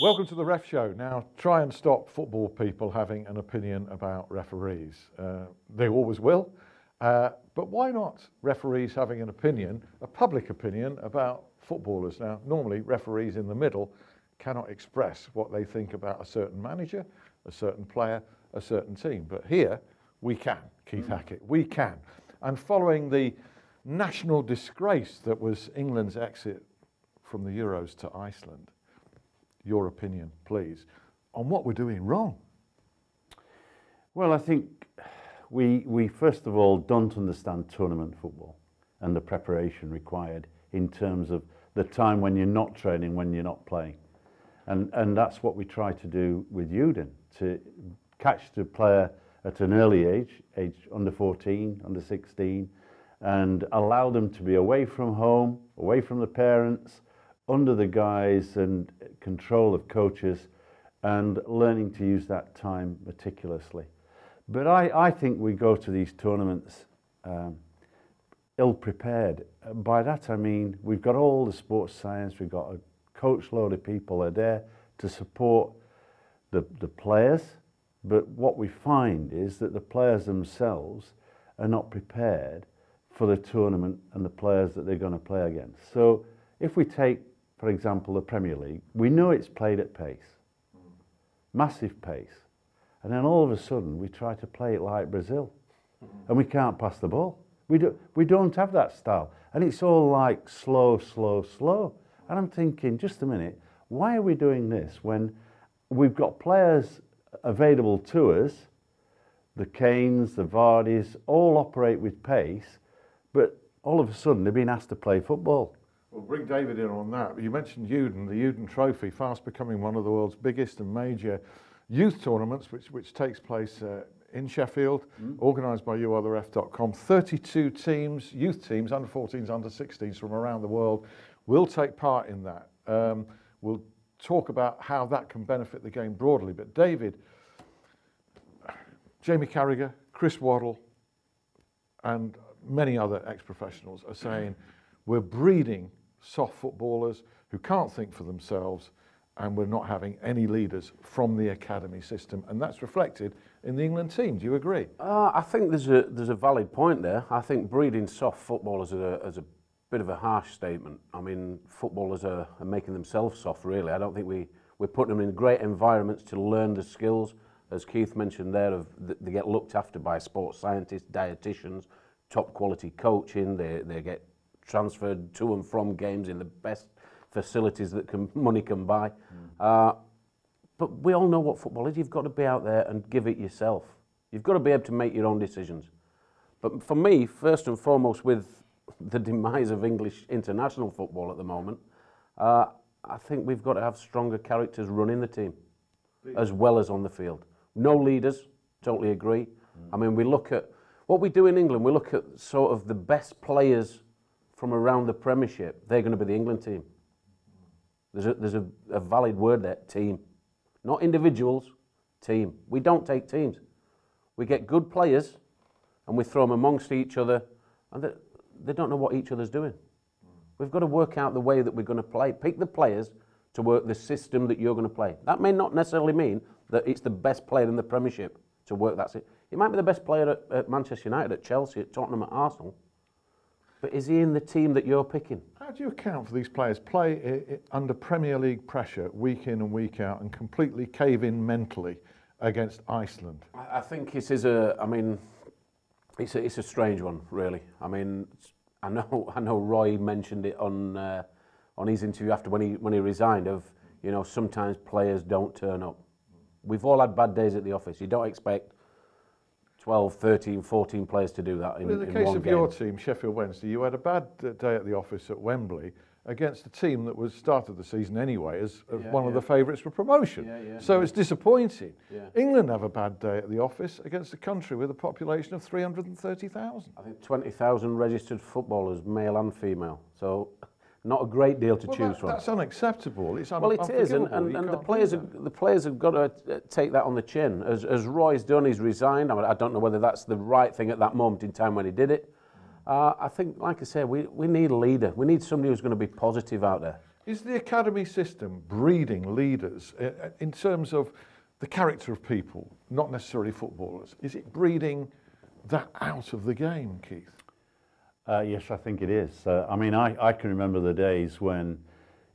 Welcome to the Ref Show. Now, try and stop football people having an opinion about referees. They always will. But why not referees having an opinion, a public opinion, about footballers? Now, normally referees in the middle cannot express what they think about a certain manager, a certain player, a certain team. But here, we can, Keith Hackett, we can. And following the national disgrace that was England's exit from the Euros to Iceland, your opinion, please, on what we're doing wrong. Well, I think we first of all don't understand tournament football and the preparation required in terms of the time when you're not training, when you're not playing. And that's what we try to do with Uden, to catch the player at an early age under 14, under 16, and allow them to be away from home, away from the parents, under the guise and control of coaches, and learning to use that time meticulously. But I think we go to these tournaments ill-prepared. By that I mean we've got all the sports science, we've got a coach load of people are there to support the players, but what we find is that the players themselves are not prepared for the tournament and the players that they're going to play against. So if we take, for example, the Premier League, we know it's played at pace, massive pace, and then all of a sudden we try to play it like Brazil, and we can't pass the ball. We don't have that style, and it's all like slow, slow, slow. And I'm thinking, just a minute, why are we doing this when we've got players available to us, the Kanes, the Vardys, all operate with pace, but all of a sudden they're being asked to play football. We'll bring David in on that. You mentioned Uden, the Uden Trophy, fast becoming one of the world's biggest and major youth tournaments, which takes place in Sheffield, organised by youartheref.com. 32 teams, youth teams, under 14s, under 16s from around the world will take part in that. We'll talk about how that can benefit the game broadly. But David, Jamie Carragher, Chris Waddle, and many other ex-professionals are saying we're breeding soft footballers who can't think for themselves, and we're not having any leaders from the academy system, and that's reflected in the England team. Do you agree? I think there's a valid point there. I think breeding soft footballers is a bit of a harsh statement. I mean, footballers are making themselves soft, really. I don't think we're putting them in great environments to learn the skills, as Keith mentioned there, they get looked after by sports scientists, dietitians, top quality coaching. They get transferred to and from games in the best facilities that money can buy. But we all know what football is. You've got to be out there and give it yourself. You've got to be able to make your own decisions. But for me, first and foremost, with the demise of English international football at the moment, I think we've got to have stronger characters running the team, as well as on the field. No leaders, totally agree. I mean, we look at what we do in England, we look at sort of the best players from around the Premiership. They're going to be the England team. There's a valid word there, team. Not individuals, team. We don't take teams. We get good players and we throw them amongst each other, and they don't know what each other's doing. We've got to work out the way that we're going to play. Pick the players to work the system that you're going to play. That may not necessarily mean that it's the best player in the Premiership to work that system. He might be the best player at Manchester United, at Chelsea, at Tottenham, at Arsenal. But is he in the team that you're picking? How do you account for these players play under Premier League pressure week in and week out and completely cave in mentally against Iceland? I think it's a strange one, really. I mean, I know Roy mentioned it on his interview after when he resigned. Of sometimes players don't turn up. We've all had bad days at the office. You don't expect 12, 13, 14 players to do that in one game. In the case of your team, Sheffield Wednesday, you had a bad day at the office at Wembley against a team that was started the season anyway as one of the favourites for promotion. So it's disappointing. England have a bad day at the office against a country with a population of 330,000. I think 20,000 registered footballers, male and female. So not a great deal to choose from. That's unacceptable. It's well, it is, and the players have got to take that on the chin. As Roy's done, he's resigned. I don't know whether that's the right thing at that moment in time when he did it. I think, like I say, we need a leader. We need somebody who's going to be positive out there. Is the academy system breeding leaders in terms of the character of people, not necessarily footballers? Is it breeding that out of the game, Keith? Yes, I think it is. I mean, I can remember the days when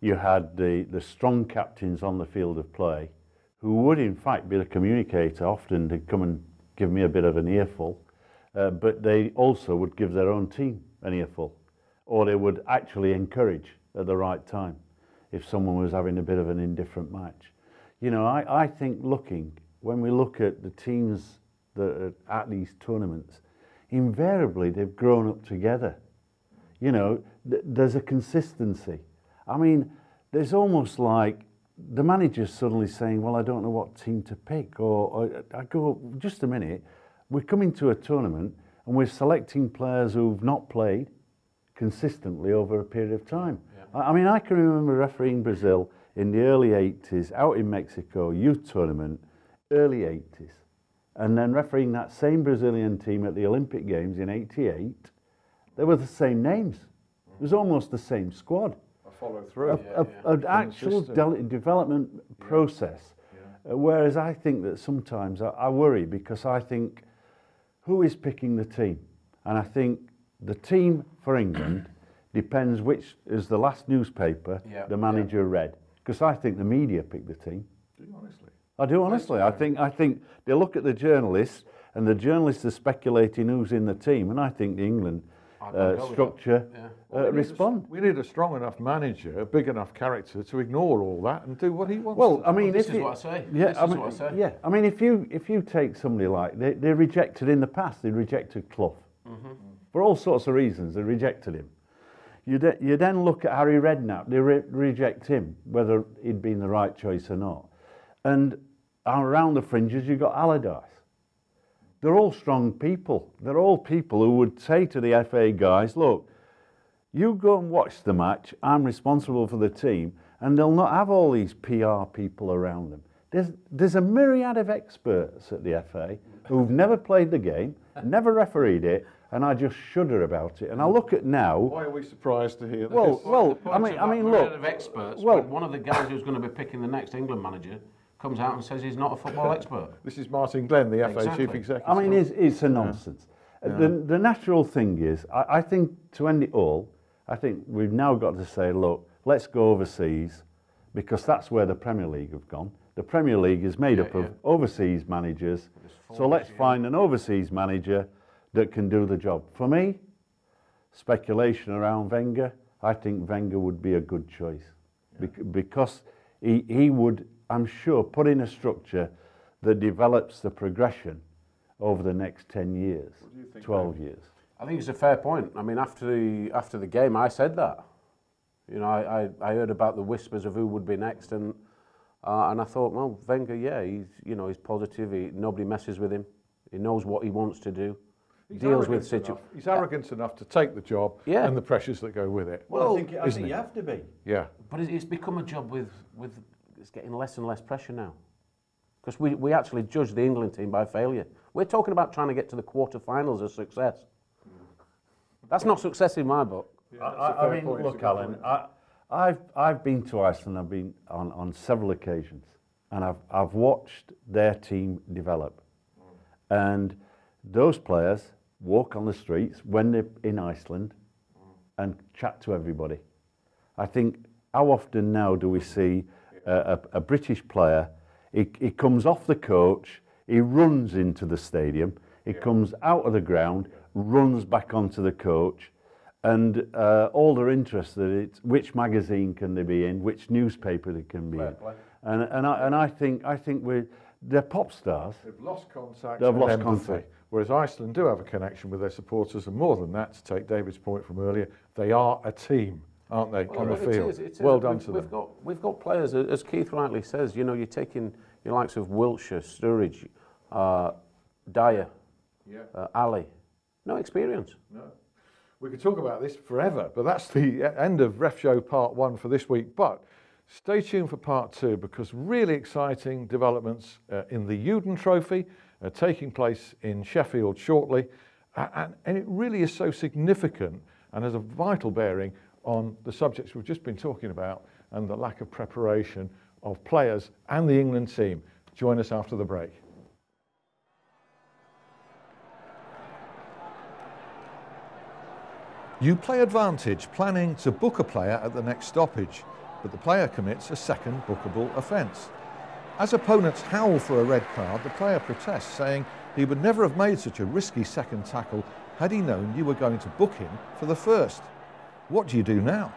you had the strong captains on the field of play who would in fact be the communicator, often to come and give me a bit of an earful, but they also would give their own team an earful, or they would actually encourage at the right time if someone was having a bit of an indifferent match. You know, I think when we look at the teams that are at these tournaments, invariably they've grown up together. You know, there's a consistency. I mean, there's almost like the manager's suddenly saying, well, I don't know what team to pick, or I go, just a minute, we're coming to a tournament and we're selecting players who've not played consistently over a period of time. Yeah. I mean, I can remember refereeing Brazil in the early 80s, out in Mexico, youth tournament, early 80s, and then refereeing that same Brazilian team at the Olympic Games in 88. They were the same names. It was almost the same squad. Follow through. An actual development process. Yeah. Whereas I think that sometimes I worry, because I think, who is picking the team? And I think the team for England depends which is the last newspaper the manager read. Because I think the media pick the team. Do you honestly? I do honestly. I think they look at the journalists, and the journalists are speculating who's in the team, and I think the England structure respond. We need a strong enough manager, a big enough character to ignore all that and do what he wants. Well, I mean, this is what I say. Yeah, I mean, if you take somebody like they rejected in the past, they rejected Clough for all sorts of reasons. They rejected him. You then look at Harry Redknapp. They reject him, whether he'd been the right choice or not. And around the fringes, you got Allardyce. They're all strong people. They're all people who would say to the FA guys, look, you go and watch the match, I'm responsible for the team, and they'll not have all these PR people around them. There's a myriad of experts at the FA who've never played the game, never refereed it, and I just shudder about it. And I look at now... Why are we surprised to hear that? Well, I mean, look... of experts, well, one of the guys who's going to be picking the next England manager comes out and says he's not a football expert. This is Martin Glenn, the FA Chief Executive. I mean, it's a nonsense. Yeah. The natural thing is, I think to end it all, I think we've now got to say, look, let's go overseas, because that's where the Premier League have gone. The Premier League is made up of overseas managers, so let's find an overseas manager that can do the job. For me, speculation around Wenger, I think Wenger would be a good choice, because he would, I'm sure, put in a structure that develops the progression over the next 10 years, 12 years. I think it's a fair point. I mean, after the game, I said that. You know, I heard about the whispers of who would be next, and I thought, well, Wenger, yeah, he's positive. Nobody messes with him. He knows what he wants to do. Deals with situations. He's arrogant enough to take the job and the pressures that go with it. Well, I think you have to be. Yeah. But it's become a job with it's getting less and less pressure now. Because we actually judge the England team by failure. We're talking about trying to get to the quarterfinals as success. That's not success in my book. Yeah, I mean, look, Alan, I've been to Iceland. I've been on several occasions, and I've watched their team develop. And those players walk on the streets when they're in Iceland and chat to everybody. I think, how often now do we see a British player, he comes off the coach, he runs into the stadium, he comes out of the ground, runs back onto the coach, and all they're interested in is which magazine can they be in, which newspaper they can be in. And I think they're pop stars. They've lost contact. They've lost contact. Whereas Iceland do have a connection with their supporters, and more than that, to take David's point from earlier, they are a team, aren't they, on the field? It is. Well done to them. We've got players, as Keith rightly says, you know, you're taking your likes of Wiltshire, Sturridge, Dyer, Ali. No experience. No. We could talk about this forever, but that's the end of Ref Show Part 1 for this week. But stay tuned for Part 2, because really exciting developments in the Uden Trophy taking place in Sheffield shortly. And it really is so significant and has a vital bearing on the subjects we've just been talking about and the lack of preparation of players and the England team. Join us after the break. You play advantage planning to book a player at the next stoppage, but the player commits a second bookable offence. As opponents howl for a red card, the player protests, saying he would never have made such a risky second tackle had he known you were going to book him for the first. What do you do now?